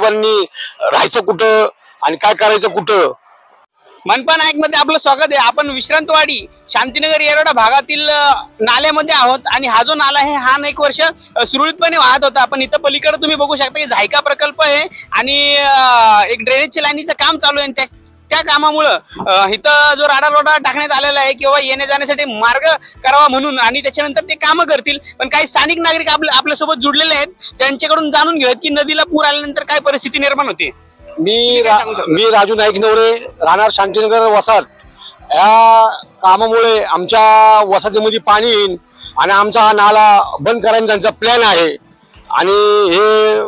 गरिबांनी राहायचं कुठं आणि काय करायचं कुठं। मनपा नाईक मध्ये आपलं स्वागत आहे। आपण विश्रांतवाडी शांतीनगर येरवडा भागातील नाल्यामध्ये आहोत आणि हा जो नाला आहे हा अनेक वर्ष सुरळीतपणे वाहत होता। आपण इथं पलीकडे तुम्ही बघू शकता की झायका प्रकल्प आहे आणि एक ड्रेनेजच्या लाईनीचं काम चालू आहे। त्या कामामुळे इथं जो राडारोडा टाकण्यात आलेला आहे किंवा येण्या जाण्यासाठी मार्ग करावा म्हणून आणि त्याच्यानंतर ते कामं करतील। पण काही स्थानिक नागरिक आपल्यासोबत जुडलेले आहेत, त्यांच्याकडून जाणून घेऊयात की नदीला पूर आल्यानंतर काय परिस्थिती निर्माण होते। मी राजू नाईक नवरे, राहणार शांतीनगर वसाहत। या कामामुळे आमच्या वसाहतीमध्ये पाणी येईल आणि आमचा हा नाला बंद करायचा त्यांचा प्लॅन आहे आणि हे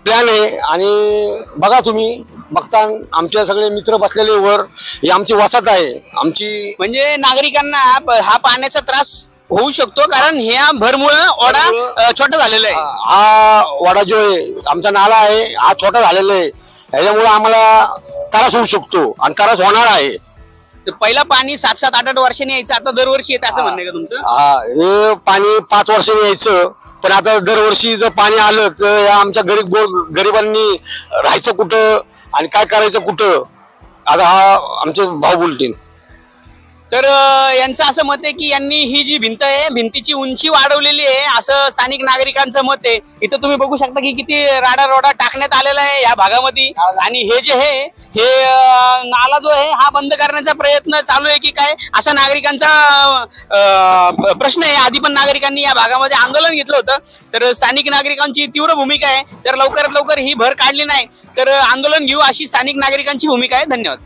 प्लॅन आहे आणि बघा तुम्ही बघता आमचे सगळे मित्र बसलेले वर, ही आमची वसाहत आहे आमची। म्हणजे नागरिकांना हा पाण्याचा त्रास होऊ शकतो कारण ह्या भरमुळे ओढा छोटा झालेला आहे। हा ओढा जो आहे आमचा नाला आहे हा छोटा झालेला आहे, ह्याच्यामुळे आम्हाला त्रास होऊ शकतो आणि त्रास होणार आहे। पहिला पाणी 7-7, 8-8 वर्षांनी यायचं, आता दरवर्षी येतं असं म्हणणं का तुमचं? हा, हे पाणी 5 वर्षांनी यायचं, पण आता दरवर्षी जर पाणी आलं तर आमच्या गरिबांनी राहायचं कुठं आणि काय करायचं कुठं, आता हा आमचे भाऊ बोलतील। तर यांचं असं मत आहे की यांनी ही जी भिंत आहे भिंतीची उंची वाढवलेली आहे असं स्थानिक नागरिकांचं मत आहे। इथं तुम्ही बघू शकता की किती राडारोडा टाकण्यात आलेला आहे या भागामध्ये आणि हे जे आहे हे नाला जो आहे हा बंद करण्याचा प्रयत्न चालू आहे की काय असा नागरिकांचा प्रश्न आहे। आधी पण नागरिकांनी या भागामध्ये आंदोलन घेतलं होतं, तर स्थानिक नागरिकांची तीव्र भूमिका आहे। तर लवकरात लवकर ही भर काढली नाही तर आंदोलन घेऊ अशी स्थानिक नागरिकांची भूमिका आहे। धन्यवाद।